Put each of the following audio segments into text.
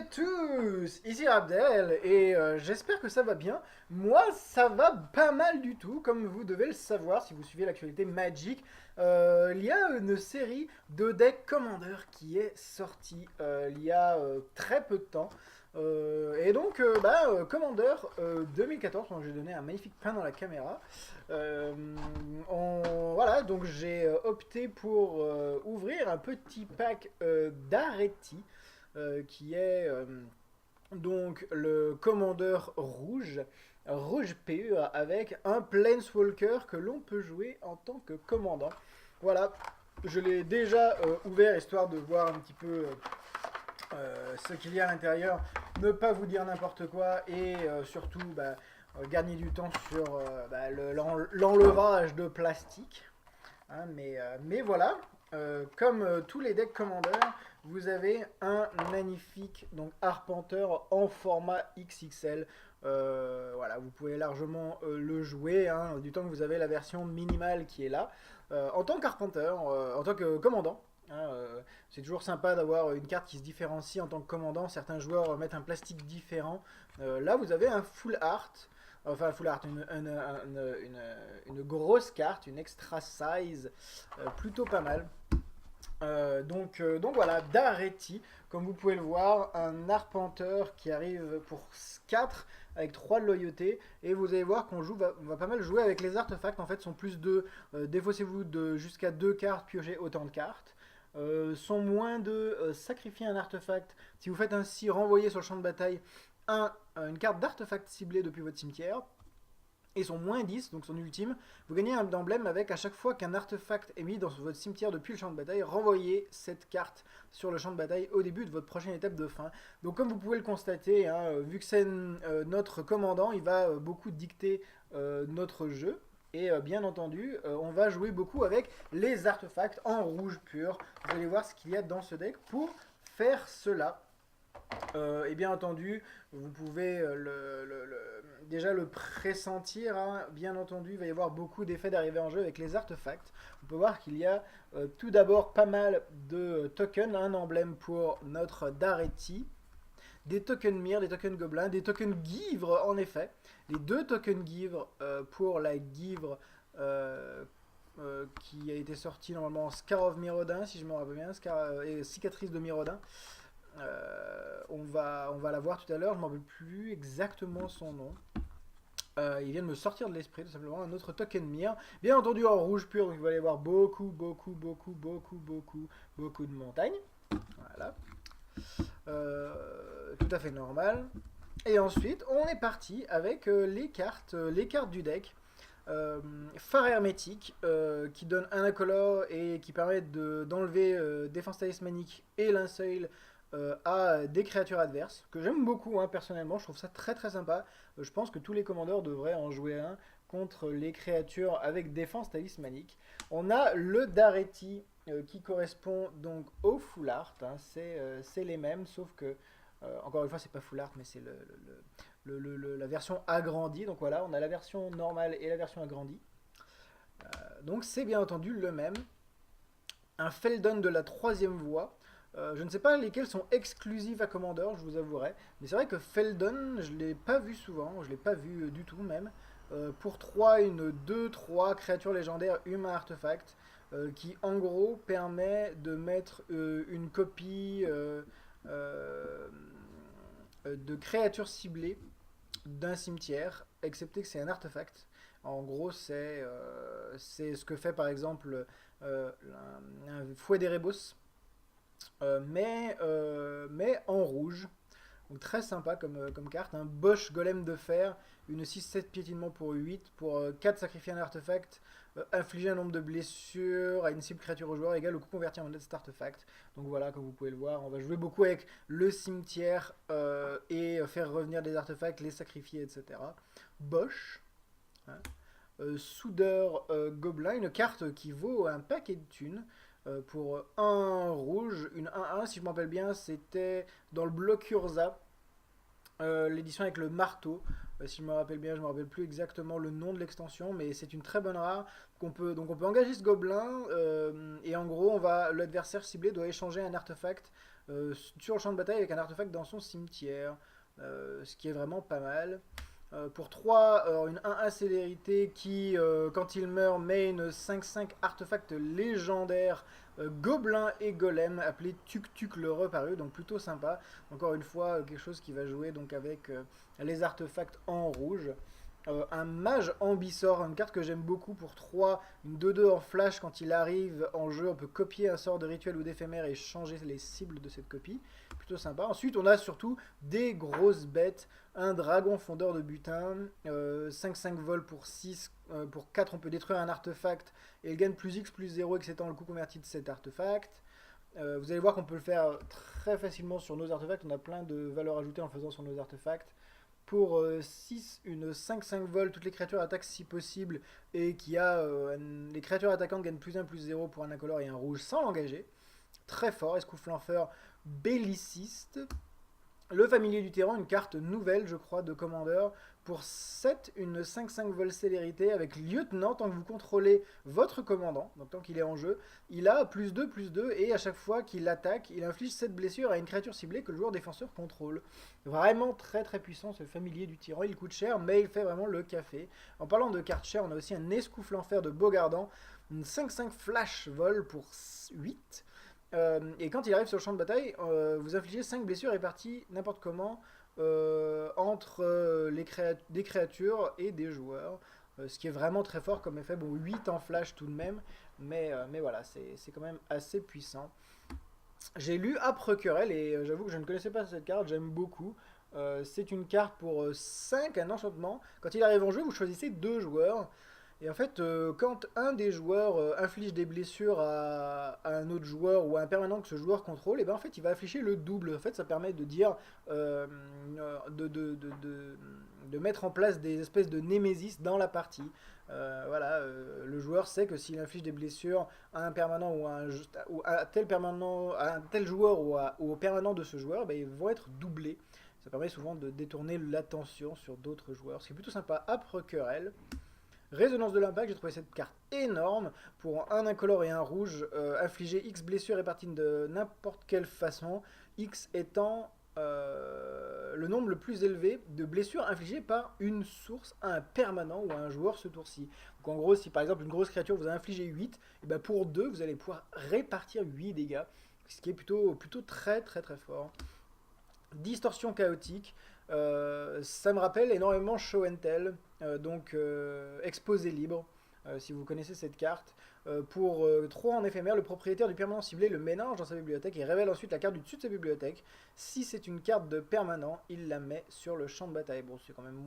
à tous, ici Abdel et j'espère que ça va bien. Moi, ça va pas mal du tout, comme vous devez le savoir si vous suivez l'actualité Magic. Il y a une série de decks Commander qui est sortie il y a très peu de temps. Commander 2014, dont j'ai donné un magnifique pain dans la caméra. Euh, voilà, donc j'ai opté pour ouvrir un petit pack d'Areti qui est donc le commandeur rouge, rouge PE avec un Planeswalker que l'on peut jouer en tant que commandant. Voilà, je l'ai déjà ouvert histoire de voir un petit peu ce qu'il y a à l'intérieur, ne pas vous dire n'importe quoi et surtout gagner du temps sur l'enlevage de plastique. Hein, mais voilà, comme tous les decks commandeurs, vous avez un magnifique donc arpenteur en format XXL. Voilà, vous pouvez largement le jouer, hein, du temps que vous avez la version minimale qui est là. En tant qu'arpenteur, en tant que commandant, hein, c'est toujours sympa d'avoir une carte qui se différencie en tant que commandant. Certains joueurs mettent un plastique différent. Là, vous avez un full art. Enfin, full art, une grosse carte, une extra size, plutôt pas mal. Donc voilà, Dareti, comme vous pouvez le voir, un arpenteur qui arrive pour 4 avec 3 de loyauté. Et vous allez voir on va pas mal jouer avec les artefacts. En fait, sont plus de défaussez-vous de jusqu'à 2 cartes, piochez autant de cartes. Sont moins de sacrifier un artefact. Si vous faites ainsi, renvoyer sur le champ de bataille une carte d'artefact ciblée depuis votre cimetière. Et son moins 10, donc son ultime, vous gagnez un emblème avec à chaque fois qu'un artefact est mis dans votre cimetière depuis le champ de bataille, renvoyez cette carte sur le champ de bataille au début de votre prochaine étape de fin. Donc comme vous pouvez le constater, hein, vu que c'est notre commandant, il va beaucoup dicter notre jeu. Et bien entendu, on va jouer beaucoup avec les artefacts en rouge pur. Vous allez voir ce qu'il y a dans ce deck pour faire cela. Et bien entendu, vous pouvez déjà le pressentir. Hein. Bien entendu, il va y avoir beaucoup d'effets d'arrivée en jeu avec les artefacts. On peut voir qu'il y a tout d'abord pas mal de tokens, un emblème pour notre Dareti, des tokens Myr, des tokens Gobelins, des tokens Guivre en effet. Les deux tokens Guivre pour la Guivre qui a été sortie normalement en Scar of Mirrodin, si je me rappelle bien, et Cicatrice de Mirrodin. On va la voir tout à l'heure, je ne m'en rappelle plus exactement son nom. Il vient de me sortir de l'esprit tout simplement, un autre token Myr. Bien entendu en rouge pur, donc il va y avoir beaucoup de montagnes. Voilà. Tout à fait normal. Et ensuite, on est parti avec les cartes du deck. Phare hermétique qui donne un incolore et qui permet d'enlever défense talismanique et linceul à des créatures adverses, que j'aime beaucoup hein, personnellement, je trouve ça très très sympa. Je pense que tous les commandeurs devraient en jouer un contre les créatures avec défense talismanique. On a le Dareti qui correspond donc au full art, hein, c'est les mêmes, sauf que, encore une fois, c'est pas full art, mais c'est la version agrandie. Donc voilà, on a la version normale et la version agrandie. Donc c'est bien entendu le même. Un Feldon de la troisième voie. Je ne sais pas lesquels sont exclusifs à Commander, je vous avouerai. Mais c'est vrai que Feldon, je ne l'ai pas vu souvent, je ne l'ai pas vu du tout même. Pour 3, une 2-3 créatures légendaires humain artefact, qui en gros permet de mettre une copie de créatures ciblées d'un cimetière, excepté que c'est un artefact. En gros, c'est ce que fait par exemple un fouet d'Erebos, mais en rouge. Donc très sympa comme carte. Un Bosch Golem de fer, une 6-7 piétinement pour 8, pour 4 sacrifier un artefact, infliger un nombre de blessures à une cible créature au joueur égal au coût converti en monnaie de cet artefact. Donc voilà, comme vous pouvez le voir, on va jouer beaucoup avec le cimetière et faire revenir des artefacts, les sacrifier, etc. Bosch, hein. Soudeur Gobelin, une carte qui vaut un paquet de thunes. Pour un rouge, une 1-1, si je me rappelle bien, c'était dans le bloc Urza, l'édition avec le marteau. si je me rappelle bien, je me rappelle plus exactement le nom de l'extension, mais c'est une très bonne rare donc on peut engager ce gobelin et en gros l'adversaire ciblé doit échanger un artefact sur le champ de bataille avec un artefact dans son cimetière, ce qui est vraiment pas mal. Pour 3, une 1A célérité qui, quand il meurt, met une 5-5 artefact légendaire Gobelin et Golem appelé Tuk Tuk le Reparu, donc plutôt sympa. Encore une fois, quelque chose qui va jouer donc avec les artefacts en rouge. Un mage Ambissor, une carte que j'aime beaucoup pour 3, une 2-2 en flash quand il arrive en jeu, on peut copier un sort de rituel ou d'éphémère et changer les cibles de cette copie. Plutôt sympa. Ensuite, on a surtout des grosses bêtes. Un dragon fondeur de butin, 5-5 vols pour 6, pour 4 on peut détruire un artefact et il gagne plus X plus 0 exceptant le coût converti de cet artefact. Vous allez voir qu'on peut le faire très facilement sur nos artefacts, on a plein de valeurs ajoutées en le faisant sur nos artefacts. Pour 6, une 5-5 vol, toutes les créatures attaquent si possible et les créatures attaquantes gagnent plus 1 plus 0 pour un incolore et un rouge sans l'engager. Très fort, escouflanfeur belliciste. Le familier du terrain, une carte nouvelle, je crois, de commandeur. Pour 7, une 5-5 vol célérité avec lieutenant, tant que vous contrôlez votre commandant, donc tant qu'il est en jeu, il a plus 2 et à chaque fois qu'il attaque, il inflige 7 blessures à une créature ciblée que le joueur défenseur contrôle. Vraiment très très puissant ce familier du tyran, il coûte cher mais il fait vraiment le café. En parlant de cartes chères, on a aussi un escouflant-fer de Beaugardant, une 5-5 flash vol pour 8. Et quand il arrive sur le champ de bataille, vous infligez 5 blessures réparties n'importe comment entre des créatures et des joueurs. Ce qui est vraiment très fort comme effet. Bon, 8 en flash tout de même, mais voilà, c'est quand même assez puissant. J'ai lu Âpre Querelle et j'avoue que je ne connaissais pas cette carte, j'aime beaucoup. C'est une carte pour 5, un enchantement. Quand il arrive en jeu, vous choisissez 2 joueurs. Et en fait, quand un des joueurs inflige des blessures à un autre joueur ou à un permanent que ce joueur contrôle, et ben en fait, il va afficher le double. En fait, ça permet de dire de mettre en place des espèces de némésis dans la partie. Voilà, le joueur sait que s'il inflige des blessures à un permanent ou à tel permanent, à un tel joueur ou au permanent de ce joueur, ben, ils vont être doublés. Ça permet souvent de détourner l'attention sur d'autres joueurs, ce qui est plutôt sympa. Âpre Querelle. Résonance de l'impact, j'ai trouvé cette carte énorme. Pour un incolore et un rouge, infliger X blessures réparties de n'importe quelle façon, X étant le nombre le plus élevé de blessures infligées par une source à un permanent ou à un joueur ce tour-ci. Donc en gros, si par exemple une grosse créature vous a infligé 8, et ben pour 2, vous allez pouvoir répartir 8 dégâts, ce qui est plutôt très très très fort. Distorsion chaotique, ça me rappelle énormément Show and Tell, donc exposé libre, si vous connaissez cette carte. Pour 3 en éphémère, le propriétaire du permanent ciblé le mélange dans sa bibliothèque et révèle ensuite la carte du dessus de sa bibliothèque. Si c'est une carte de permanent, il la met sur le champ de bataille. Bon, c'est quand même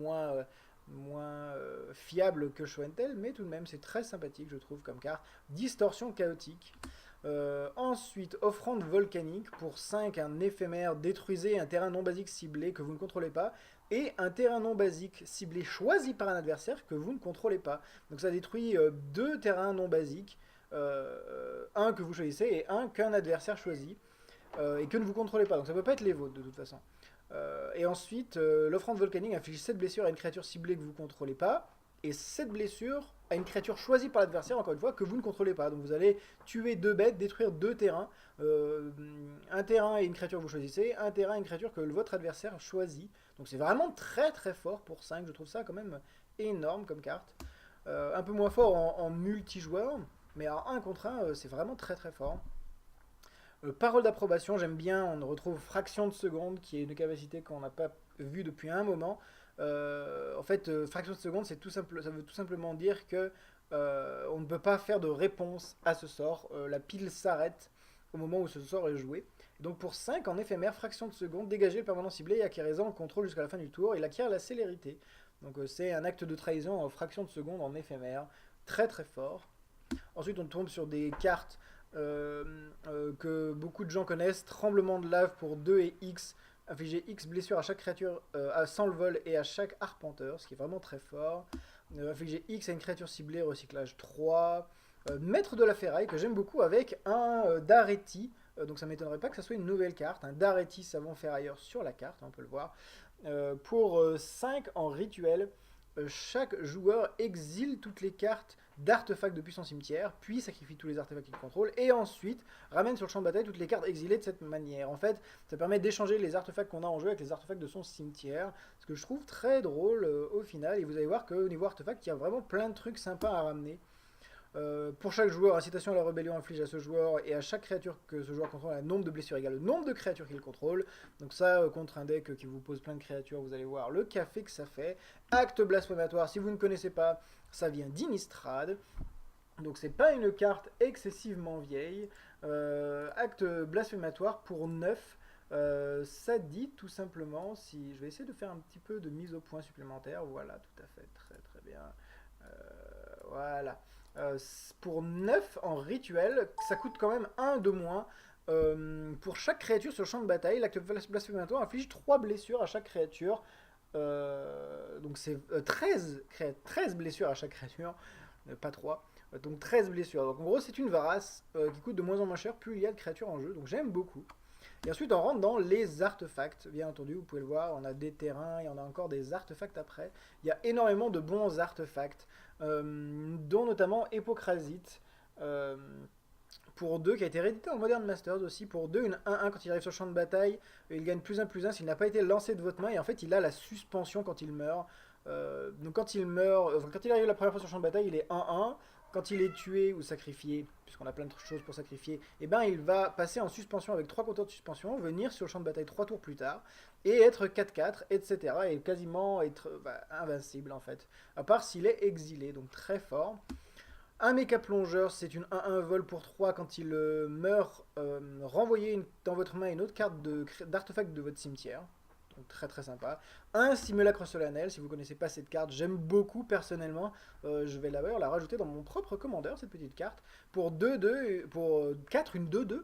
moins fiable que Show and Tell, mais tout de même c'est très sympathique je trouve comme carte. Distorsion chaotique. Ensuite, offrande volcanique pour 5, un éphémère, détruisez un terrain non basique ciblé que vous ne contrôlez pas, et un terrain non basique ciblé choisi par un adversaire que vous ne contrôlez pas. Donc ça détruit 2 terrains non basiques, un que vous choisissez et un qu'un adversaire choisit, et que ne vous contrôlez pas. Donc ça ne peut pas être les vôtres de toute façon. Et ensuite, l'offrande volcanique inflige 7 blessures à une créature ciblée que vous ne contrôlez pas, et 7 blessures à une créature choisie par l'adversaire, encore une fois, que vous ne contrôlez pas. Donc vous allez tuer 2 bêtes, détruire 2 terrains, un terrain et une créature que vous choisissez, un terrain et une créature que votre adversaire choisit. Donc c'est vraiment très très fort pour 5, je trouve ça quand même énorme comme carte. Un peu moins fort en multijoueur, mais en 1 contre 1, c'est vraiment très très fort. Parole d'approbation, j'aime bien, on retrouve fraction de seconde, qui est une capacité qu'on n'a pas vue depuis un moment. En fait, fraction de seconde, ça veut tout simplement dire que on ne peut pas faire de réponse à ce sort. La pile s'arrête au moment où ce sort est joué. Donc pour 5 en éphémère, fraction de seconde, dégagez le permanent ciblé et acquérez-en le contrôle jusqu'à la fin du tour. Il acquiert la célérité. Donc c'est un acte de trahison en fraction de seconde en éphémère. Très très fort. Ensuite on tombe sur des cartes que beaucoup de gens connaissent. Tremblement de lave pour 2 et X. Infliger X blessures à chaque créature sans le vol et à chaque arpenteur, ce qui est vraiment très fort. Infliger X à une créature ciblée, recyclage 3. Maître de la ferraille, que j'aime beaucoup, avec un Daretti. Donc ça m'étonnerait pas que ça soit une nouvelle carte. Un Daretti savant ferrailleur sur la carte, on peut le voir. Pour 5 en rituel, chaque joueur exile toutes les cartes d'artefacts depuis son cimetière, puis sacrifie tous les artefacts qu'il contrôle, et ensuite ramène sur le champ de bataille toutes les cartes exilées de cette manière. En fait, ça permet d'échanger les artefacts qu'on a en jeu avec les artefacts de son cimetière, ce que je trouve très drôle au final, et vous allez voir qu'au niveau artefact, il y a vraiment plein de trucs sympas à ramener. Pour chaque joueur, incitation à la rébellion inflige à ce joueur et à chaque créature que ce joueur contrôle un nombre de blessures égal au nombre de créatures qu'il contrôle. Donc ça, contre un deck qui vous pose plein de créatures, vous allez voir le café que ça fait. Acte blasphématoire, si vous ne connaissez pas, ça vient d'Innistrad. Donc c'est pas une carte excessivement vieille. Acte blasphématoire pour 9. Ça dit tout simplement, si je vais essayer de faire un petit peu de mise au point supplémentaire, voilà, tout à fait, très très bien. Euh, voilà. Pour 9 en rituel, ça coûte quand même 1 de moins. Pour chaque créature sur le champ de bataille, l'acte blasphématoire inflige 3 blessures à chaque créature. Donc c'est 13 blessures à chaque créature, pas 3. Donc 13 blessures. Donc en gros, c'est une Varas qui coûte de moins en moins cher plus il y a de créatures en jeu. Donc j'aime beaucoup. Et ensuite, on rentre dans les artefacts. Bien entendu, vous pouvez le voir, on a des terrains et on a encore des artefacts après. Il y a énormément de bons artefacts, dont notamment Epocrasite, euh, pour 2, qui a été réédité en Modern Masters aussi. Pour 2, une 1-1 quand il arrive sur le champ de bataille. Il gagne +1/+1 s'il n'a pas été lancé de votre main. Et en fait, il a la suspension quand il meurt. Donc quand il meurt, quand il arrive la première fois sur le champ de bataille, il est 1-1. Quand il est tué ou sacrifié, puisqu'on a plein de choses pour sacrifier, et ben il va passer en suspension avec 3 compteurs de suspension, venir sur le champ de bataille 3 tours plus tard, et être 4-4, etc. Et quasiment être invincible en fait. À part s'il est exilé, donc très fort. Un méca plongeur, c'est une 1-1 vol pour 3 quand il meurt. Renvoyez dans votre main une autre carte d'artefact de votre cimetière. Donc très très sympa. Un simulacre solennel, si vous ne connaissez pas cette carte, j'aime beaucoup personnellement. Je vais d'ailleurs la rajouter dans mon propre commandeur, cette petite carte. Pour 2-2, pour 4, une 2-2.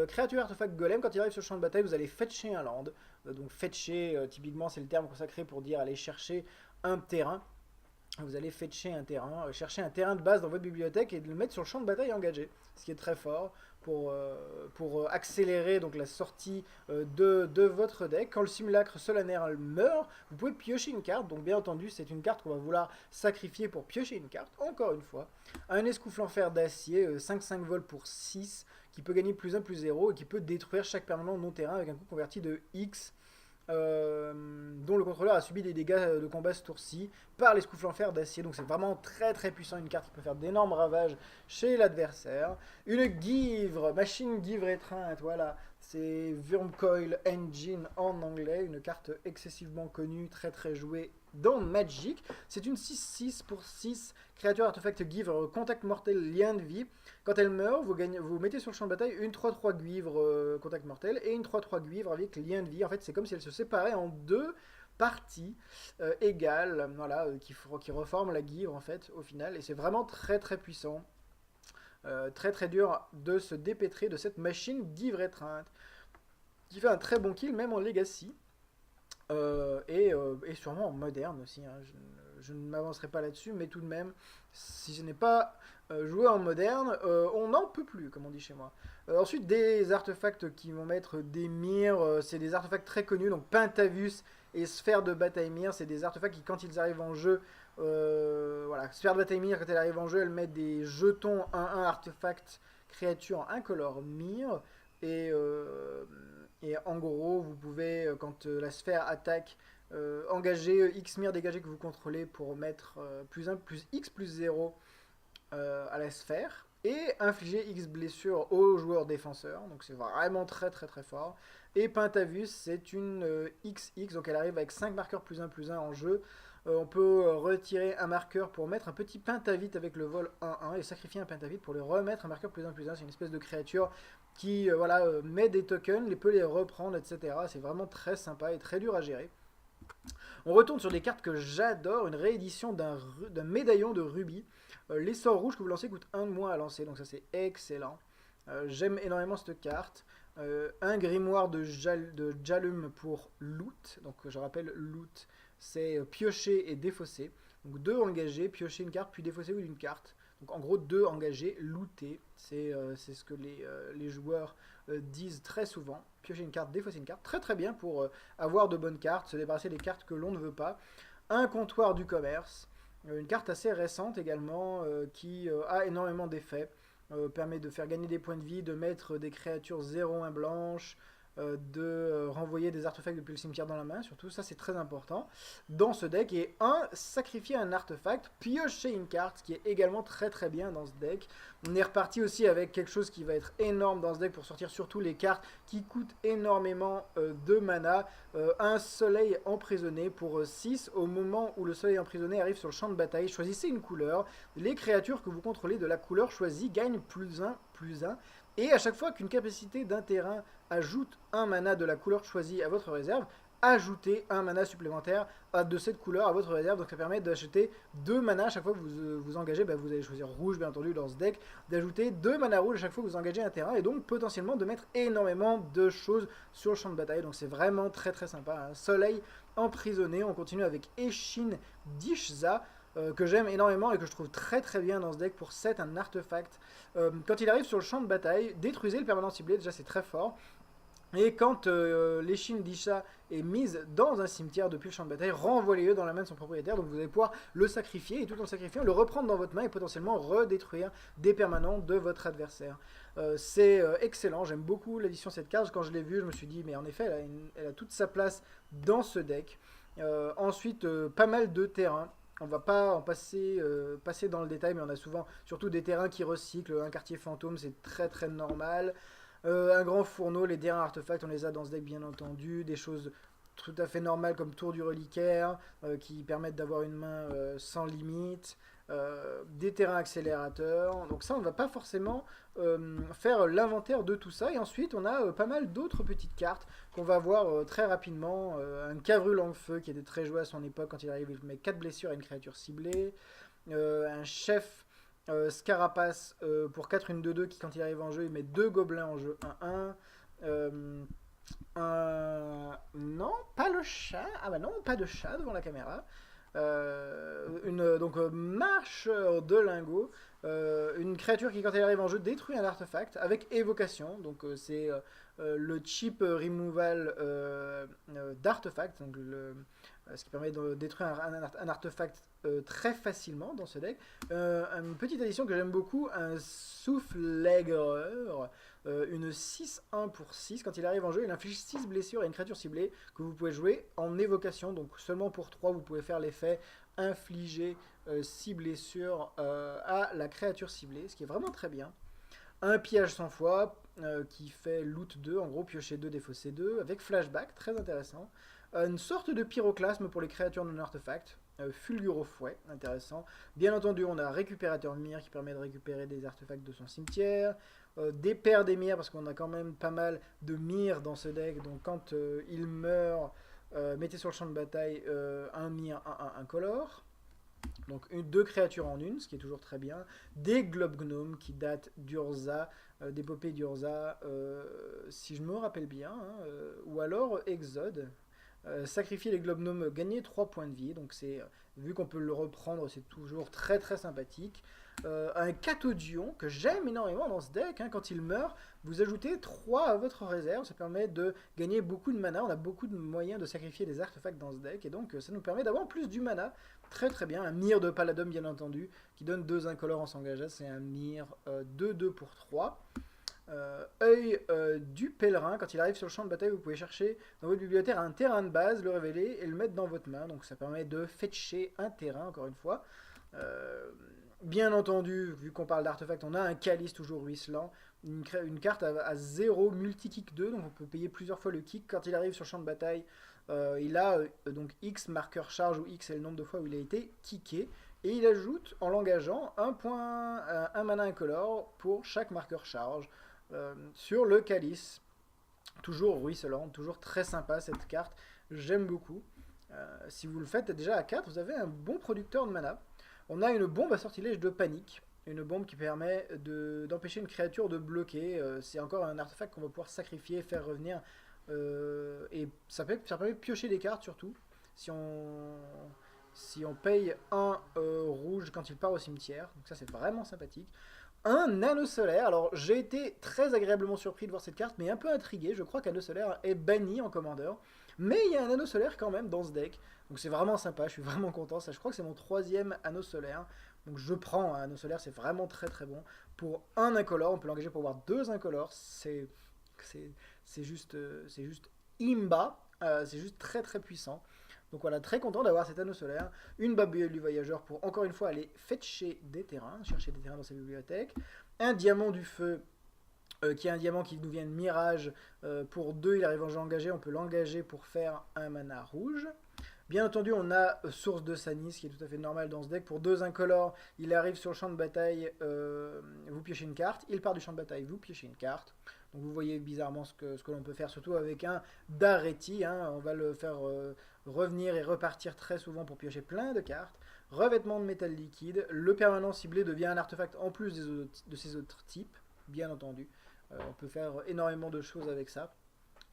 Créature artefact golem, quand il arrive sur le champ de bataille, vous allez fetcher un land. Donc fetcher, typiquement c'est le terme consacré pour dire aller chercher un terrain. Vous allez fetcher un terrain, chercher un terrain de base dans votre bibliothèque et le mettre sur le champ de bataille engagé, ce qui est très fort pour accélérer donc la sortie de votre deck. Quand le simulacre solennel meurt, vous pouvez piocher une carte, donc bien entendu c'est une carte qu'on va vouloir sacrifier pour piocher une carte, encore une fois. Un escouflant fer d'acier, 5-5 vols pour 6, qui peut gagner +1/+0 et qui peut détruire chaque permanent non terrain avec un coût converti de X. Dont le contrôleur a subi des dégâts de combat ce tour-ci par l'escouflant fer d'acier. Donc c'est vraiment très très puissant, une carte qui peut faire d'énormes ravages chez l'adversaire. Une Givre, machine Givre étreinte, voilà. C'est Wurmcoil Engine en anglais, une carte excessivement connue, très très jouée dans Magic. C'est une 6-6 pour 6, créature artefact Givre, contact mortel, lien de vie. Quand elle meurt, vous mettez sur le champ de bataille une 3-3 Guivre contact mortel et une 3-3 Guivre avec lien de vie. En fait, c'est comme si elle se séparait en deux parties égales, voilà, qui reforment la Guivre en fait au final. Et c'est vraiment très très puissant. Très très dur de se dépêtrer de cette machine Guivre étreinte qui fait un très bon kill même en Legacy. Et sûrement en moderne aussi. Hein. Je ne m'avancerai pas là-dessus, mais tout de même, si ce n'est pas joué en moderne, on n'en peut plus, comme on dit chez moi. Ensuite, des artefacts qui vont mettre des mires, c'est des artefacts très connus, donc Pentavus et Sphère de Bataille Mire, c'est des artefacts qui, quand ils arrivent en jeu, voilà, Sphère de Bataille Mire, quand elle arrive en jeu, elle met des jetons 1-1 artefacts créatures en incolore mire, et, euh, et en gros, vous pouvez, quand la sphère attaque, engager X mire dégagé que vous contrôlez pour mettre +1 plus X plus 0 à la sphère et infliger X blessures aux joueurs défenseurs. Donc c'est vraiment très très très fort. Et Pentavus, c'est une XX, donc elle arrive avec 5 marqueurs +1/+1 en jeu. On peut retirer un marqueur pour mettre un petit Pentavite avec le vol 1-1 et sacrifier un Pentavite pour lui remettre un marqueur +1/+1. C'est une espèce de créature qui voilà, met des tokens, peut les reprendre, etc. C'est vraiment très sympa et très dur à gérer. On retourne sur des cartes que j'adore, une réédition d'un médaillon de rubis. Les sorts rouges que vous lancez coûtent 1 de moins à lancer, donc ça c'est excellent. J'aime énormément cette carte. Un grimoire de Jalum pour loot, donc je rappelle loot, c'est piocher et défausser. Donc 2 engagés, piocher une carte, puis défausser une carte. Donc en gros 2 engagés, looter, c'est ce que les joueurs disent très souvent. piocher une carte, défausser une carte. Très très bien pour avoir de bonnes cartes, se débarrasser des cartes que l'on ne veut pas. Un comptoir du commerce, une carte assez récente également qui a énormément d'effets. Permet de faire gagner des points de vie, de mettre des créatures 0-1 blanches, de renvoyer des artefacts depuis le cimetière dans la main, surtout ça c'est très important dans ce deck. Et sacrifier un artefact, piocher une carte, ce qui est également très très bien dans ce deck. On est reparti aussi avec quelque chose qui va être énorme dans ce deck pour sortir surtout les cartes qui coûtent énormément de mana. Un soleil emprisonné pour 6, au moment où le soleil emprisonné arrive sur le champ de bataille, choisissez une couleur, les créatures que vous contrôlez de la couleur choisie gagnent +1/+1, et à chaque fois qu'une capacité d'un terrain ajoute un mana de la couleur choisie à votre réserve, ajoutez un mana supplémentaire de cette couleur à votre réserve. Donc ça permet d'acheter 2 mana à chaque fois que vous engagez, vous allez choisir rouge bien entendu dans ce deck, d'ajouter 2 mana rouge à chaque fois que vous engagez un terrain, et donc potentiellement de mettre énormément de choses sur le champ de bataille. Donc c'est vraiment très très sympa. Un soleil emprisonné, on continue avec Eshin Dishza, que j'aime énormément et que je trouve très très bien dans ce deck pour 7, un artefact. Quand il arrive sur le champ de bataille, détruisez le permanent ciblé, déjà c'est très fort. Et quand l'Eshin Dishza est mise dans un cimetière depuis le champ de bataille, renvoyez-le dans la main de son propriétaire. Donc vous allez pouvoir le sacrifier, et tout en le sacrifiant, le reprendre dans votre main et potentiellement redétruire des permanents de votre adversaire. C'est excellent, j'aime beaucoup l'édition de cette carte. Quand je l'ai vue, je me suis dit, mais en effet, elle a toute sa place dans ce deck. Ensuite, pas mal de terrains. On va pas en passer dans le détail, mais on a souvent surtout des terrains qui recyclent. Un quartier fantôme, c'est très très normal. Un grand fourneau, les terrains artefacts, on les a dans ce deck bien entendu. Des choses tout à fait normales comme Tour du Reliquaire, qui permettent d'avoir une main sans limite. Des terrains accélérateurs. Donc ça, on ne va pas forcément faire l'inventaire de tout ça. Et ensuite, on a pas mal d'autres petites cartes qu'on va voir très rapidement. Un Cavrul en feu qui était très joué à son époque. Quand il arrive, il met 4 blessures à une créature ciblée. Un chef Scarapace pour 4 une 2-2 qui, quand il arrive en jeu, il met 2 gobelins en jeu 1-1. Non, pas le chat. Ah bah non, pas de chat devant la caméra. Marche de lingot, une créature qui, quand elle arrive en jeu, détruit un artefact avec évocation. Donc c'est le cheap removal d'artefact, donc ce qui permet de détruire un artefact très facilement dans ce deck. Une petite addition que j'aime beaucoup, un souffle-aigreur, une 6-1 pour 6. Quand il arrive en jeu, il inflige 6 blessures à une créature ciblée que vous pouvez jouer en évocation. Donc seulement pour 3, vous pouvez faire l'effet infliger 6 blessures à la créature ciblée, ce qui est vraiment très bien. Un pillage sans foi qui fait loot 2, en gros piocher 2, défausser 2, avec flashback, très intéressant. Une sorte de pyroclasme pour les créatures non artefacts. Fulgure au fouet, intéressant. Bien entendu, on a récupérateur mire qui permet de récupérer des artefacts de son cimetière. Des paires d'émirs, parce qu'on a quand même pas mal de mire dans ce deck. Donc quand il meurt, mettez sur le champ de bataille un mire, un incolore. Donc 2 créatures en une, ce qui est toujours très bien. Des globes gnomes qui datent d'Urza, d'épopée d'Urza, si je me rappelle bien, hein, ou alors Exode. Sacrifier les globes gnomes, gagner 3 points de vie. Donc c'est, vu qu'on peut le reprendre, c'est toujours très très sympathique. Un cathodion que j'aime énormément dans ce deck, hein. Quand il meurt, vous ajoutez 3 à votre réserve, ça permet de gagner beaucoup de mana. On a beaucoup de moyens de sacrifier des artefacts dans ce deck, et donc ça nous permet d'avoir plus du mana. Très très bien. Un mire de Paladum bien entendu, qui donne 2 incolores en s'engageant, c'est un mire 2-2 pour 3. Œil du pèlerin, quand il arrive sur le champ de bataille, vous pouvez chercher dans votre bibliothèque un terrain de base, le révéler et le mettre dans votre main. Donc ça permet de fetcher un terrain, encore une fois. Bien entendu, vu qu'on parle d'artefacts, on a un calice toujours ruisselant, une carte à 0 multi-kick 2, donc on peut payer plusieurs fois le kick. Quand il arrive sur le champ de bataille, il a donc X marqueur charge, où X est le nombre de fois où il a été kické. Et il ajoute, en l'engageant, un mana incolore pour chaque marqueur charge sur le calice. Toujours ruisselant, toujours très sympa cette carte, j'aime beaucoup. Si vous le faites déjà à 4, vous avez un bon producteur de mana. On a une bombe à sortilège de panique, une bombe qui permet d'empêcher une créature de bloquer. C'est encore un artefact qu'on va pouvoir sacrifier, faire revenir. Et ça permet de piocher des cartes surtout. Si on paye un rouge quand il part au cimetière. Donc ça c'est vraiment sympathique. un anneau solaire. Alors j'ai été très agréablement surpris de voir cette carte, mais un peu intrigué. Je crois qu'anneau solaire est banni en commandeur. Mais il y a un anneau solaire quand même dans ce deck. Donc c'est vraiment sympa, je suis vraiment content. Ça, je crois que c'est mon troisième anneau solaire. Donc je prends un anneau solaire, c'est vraiment très très bon. Pour un incolore, on peut l'engager pour avoir deux incolores. C'est juste imba. C'est juste très très puissant. Donc voilà, très content d'avoir cet anneau solaire. Une babouille du voyageur pour encore une fois aller fetcher des terrains, chercher des terrains dans sa bibliothèque. Un diamant du feu qui est un diamant qui nous vient de Mirage. Pour 2, il arrive en jeu engagé. On peut l'engager pour faire un mana rouge. Bien entendu, on a Source de Sanis, qui est tout à fait normal dans ce deck. Pour 2 incolores, il arrive sur le champ de bataille, vous piochez une carte. Il part du champ de bataille, vous piochez une carte. Donc vous voyez bizarrement ce que l'on peut faire, surtout avec un Dareti. Hein. On va le faire revenir et repartir très souvent pour piocher plein de cartes. Revêtement de métal liquide. Le permanent ciblé devient un artefact en plus de ses autres types, bien entendu. On peut faire énormément de choses avec ça.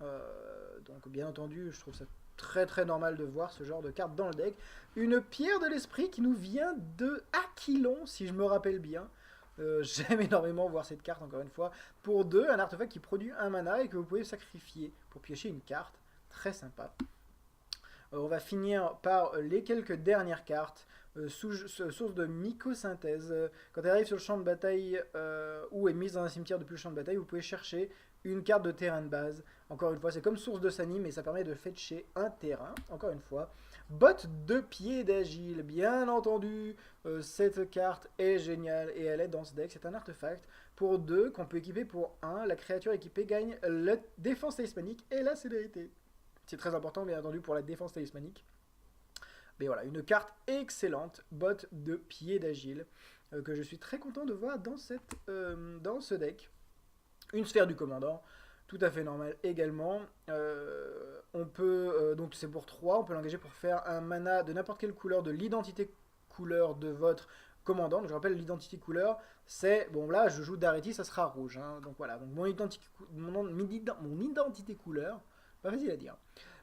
Donc bien entendu, je trouve ça très très normal de voir ce genre de carte dans le deck. Une pierre de l'esprit qui nous vient de Aquilon, si je me rappelle bien. J'aime énormément voir cette carte, encore une fois. Pour 2, un artefact qui produit un mana et que vous pouvez sacrifier pour piocher une carte. Très sympa. On va finir par les quelques dernières cartes. Source de mycosynthèse. Quand elle arrive sur le champ de bataille ou est mise dans un cimetière depuis le champ de bataille, vous pouvez chercher une carte de terrain de base. Encore une fois, c'est comme source de Sani, mais ça permet de fetcher un terrain. Encore une fois. Botte de pied d'agile, bien entendu. Cette carte est géniale et elle est dans ce deck. C'est un artefact pour 2 qu'on peut équiper pour 1. La créature équipée gagne la défense talismanique et la célérité. C'est très important, bien entendu, pour la défense talismanique. Mais voilà, une carte excellente, botte de pied d'agile, que je suis très content de voir dans ce deck. Une sphère du commandant, tout à fait normal également. On peut, donc c'est pour 3, on peut l'engager pour faire un mana de n'importe quelle couleur de l'identité couleur de votre commandant. Donc je rappelle, l'identité couleur, c'est, bon là je joue Dareti, ça sera rouge. Hein, donc voilà, donc mon identité couleur, pas facile à dire.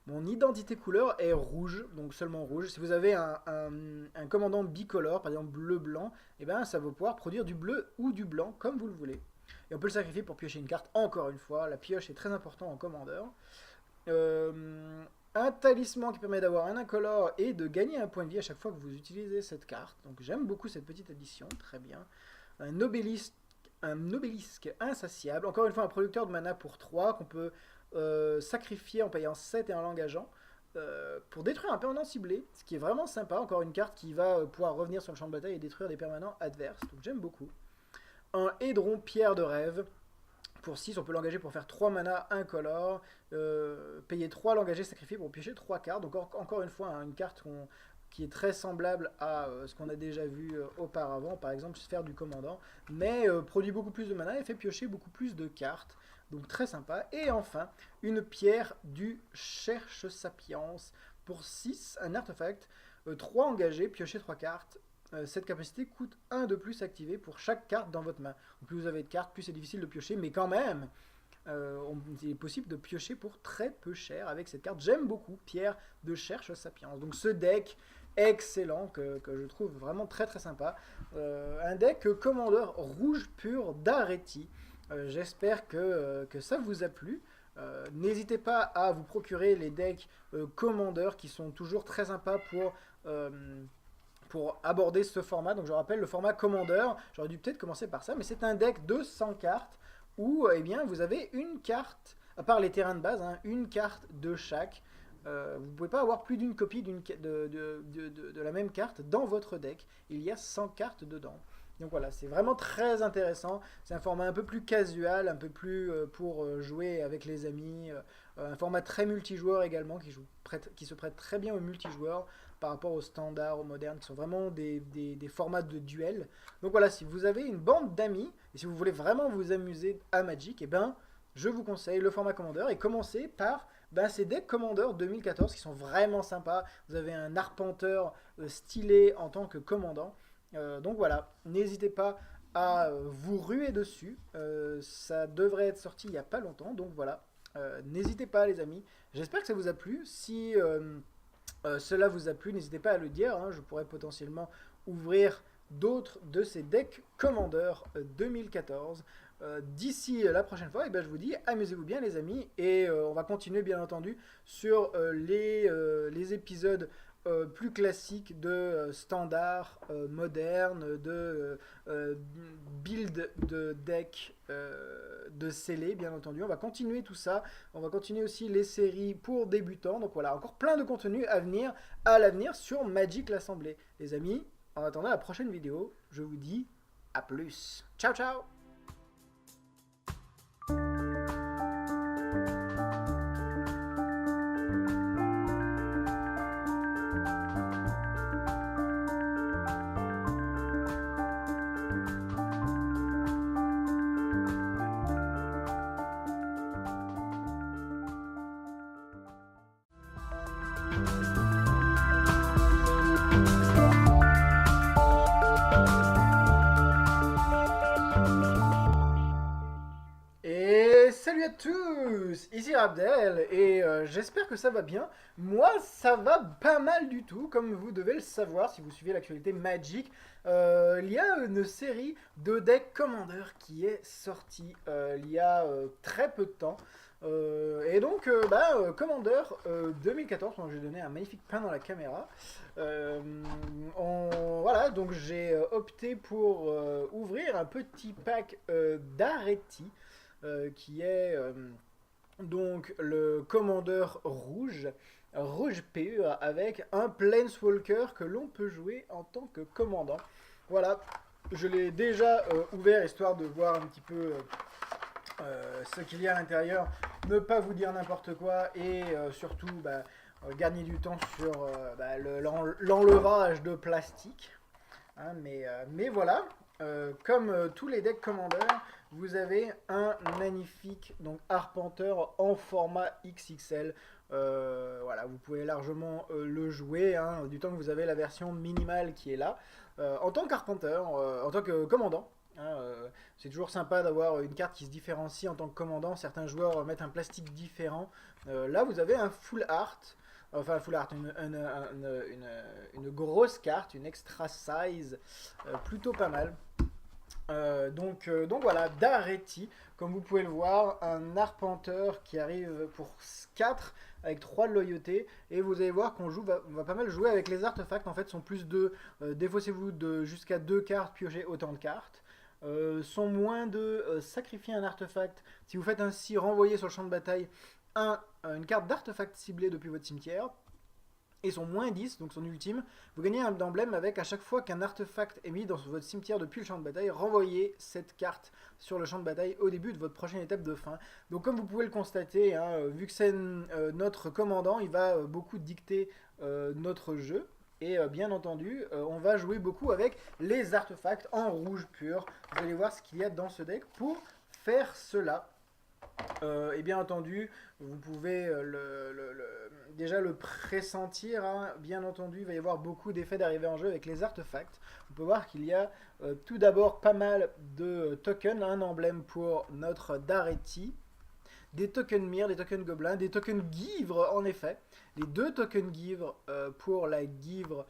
Mon identité couleur est rouge, donc seulement rouge. Si vous avez un commandant bicolore, par exemple bleu-blanc, et ben ça va pouvoir produire du bleu ou du blanc, comme vous le voulez. Et on peut le sacrifier pour piocher une carte, encore une fois. La pioche est très important en commandeur. Un talisman qui permet d'avoir un incolore et de gagner un point de vie à chaque fois que vous utilisez cette carte. Donc j'aime beaucoup cette petite addition, très bien. Un obélisque insatiable. Encore une fois, un producteur de mana pour 3 qu'on peut sacrifier en payant 7 et en l'engageant. Pour détruire un permanent ciblé, ce qui est vraiment sympa. Encore une carte qui va pouvoir revenir sur le champ de bataille et détruire des permanents adverses. Donc j'aime beaucoup. Un Hédron pierre de rêve. Pour 6, on peut l'engager pour faire 3 mana incolore. Payer 3, l'engager, sacrifier pour piocher 3 cartes. Donc encore une fois, hein, une carte qui est très semblable à ce qu'on a déjà vu auparavant. Par exemple, sphère du commandant. Mais produit beaucoup plus de mana et fait piocher beaucoup plus de cartes. Donc très sympa. Et enfin, une pierre du Cherche Sapiens. Pour 6, un artefact. 3 engagés, piocher 3 cartes. Cette capacité coûte 1 de plus activé pour chaque carte dans votre main. Donc, plus vous avez de cartes, plus c'est difficile de piocher, mais quand même, il est possible de piocher pour très peu cher avec cette carte. J'aime beaucoup Pierre de Cherche Sapiens. Donc ce deck excellent que je trouve vraiment très très sympa. Un deck commandeur rouge pur d'Areti. J'espère que ça vous a plu. N'hésitez pas à vous procurer les decks commandeurs qui sont toujours très sympas pour aborder ce format. Donc je rappelle le format commandeur, j'aurais dû peut-être commencer par ça, mais c'est un deck de 100 cartes où eh bien, vous avez une carte, à part les terrains de base, hein, une carte de chaque. Vous ne pouvez pas avoir plus d'une copie de la même carte dans votre deck. Il y a 100 cartes dedans. Donc voilà, c'est vraiment très intéressant. C'est un format un peu plus casual, un peu plus pour jouer avec les amis. Un format très multijoueur également, qui se prête très bien au multijoueur par rapport aux standards, aux modernes, qui sont vraiment des formats de duel. Donc voilà, si vous avez une bande d'amis, et si vous voulez vraiment vous amuser à Magic, eh ben, je vous conseille le format Commander, et commencez par ces decks Commander 2014 qui sont vraiment sympas. Vous avez un arpenteur stylé en tant que commandant. Donc voilà, n'hésitez pas à vous ruer dessus. Ça devrait être sorti il n'y a pas longtemps, donc voilà. N'hésitez pas les amis. J'espère que ça vous a plu. Si cela vous a plu, n'hésitez pas à le dire. Hein. Je pourrais potentiellement ouvrir d'autres de ces decks Commander 2014. D'ici la prochaine fois, et ben, je vous dis, amusez-vous bien les amis, et on va continuer bien entendu sur les épisodes plus classiques de standard, moderne, de build de deck de scellé, bien entendu. On va continuer tout ça. On va continuer aussi les séries pour débutants. Donc voilà, encore plein de contenu à venir, à l'avenir sur Magic l'Assemblée. Les amis, en attendant la prochaine vidéo, je vous dis à plus. Ciao, ciao! Et salut à tous, ici Abdel et j'espère que ça va bien. Moi ça va pas mal du tout, comme vous devez le savoir si vous suivez l'actualité Magic. Il y a une série de decks Commander qui est sortie il y a très peu de temps. Et donc Commander 2014, donc j'ai donné un magnifique pain dans la caméra. Voilà, donc j'ai opté pour ouvrir un petit pack d'Areti. Qui est donc le commandeur rouge, rouge pur, avec un Planeswalker que l'on peut jouer en tant que commandant. Voilà, je l'ai déjà ouvert histoire de voir un petit peu ce qu'il y a à l'intérieur, ne pas vous dire n'importe quoi et surtout gagner du temps sur l'enlevage de plastique. Hein, mais voilà, comme tous les decks Commander, vous avez un magnifique donc Arpenteur en format XXL. Voilà, vous pouvez largement le jouer, hein, du temps que vous avez la version minimale qui est là. En tant qu'Arpenteur, en tant que commandant, hein, c'est toujours sympa d'avoir une carte qui se différencie en tant que commandant. Certains joueurs mettent un plastique différent. Là, vous avez un full art. Enfin, full art, une grosse carte, une extra size, plutôt pas mal. Donc voilà, d'Areti, comme vous pouvez le voir, un arpenteur qui arrive pour 4 avec 3 de loyauté, et vous allez voir qu'on va pas mal jouer avec les artefacts. En fait, sont plus de défaussez-vous de jusqu'à 2 cartes, piochez autant de cartes. Sont moins de sacrifier un artefact. Si vous faites ainsi renvoyer sur le champ de bataille une carte d'artefact ciblée depuis votre cimetière, et son moins 10, donc son ultime, vous gagnez un emblème avec à chaque fois qu'un artefact est mis dans votre cimetière depuis le champ de bataille, renvoyez cette carte sur le champ de bataille au début de votre prochaine étape de fin. Donc comme vous pouvez le constater, hein, vu que c'est notre commandant, il va beaucoup dicter notre jeu. Et bien entendu, on va jouer beaucoup avec les artefacts en rouge pur. Vous allez voir ce qu'il y a dans ce deck pour faire cela. Et bien entendu, vous pouvez déjà le pressentir, hein. Bien entendu, il va y avoir beaucoup d'effets d'arrivée en jeu avec les artefacts. On peut voir qu'il y a tout d'abord pas mal de tokens, un emblème pour notre Dareti, des tokens Myr, des tokens Gobelins, des tokens Givre en effet. Les deux tokens Givre pour la Givre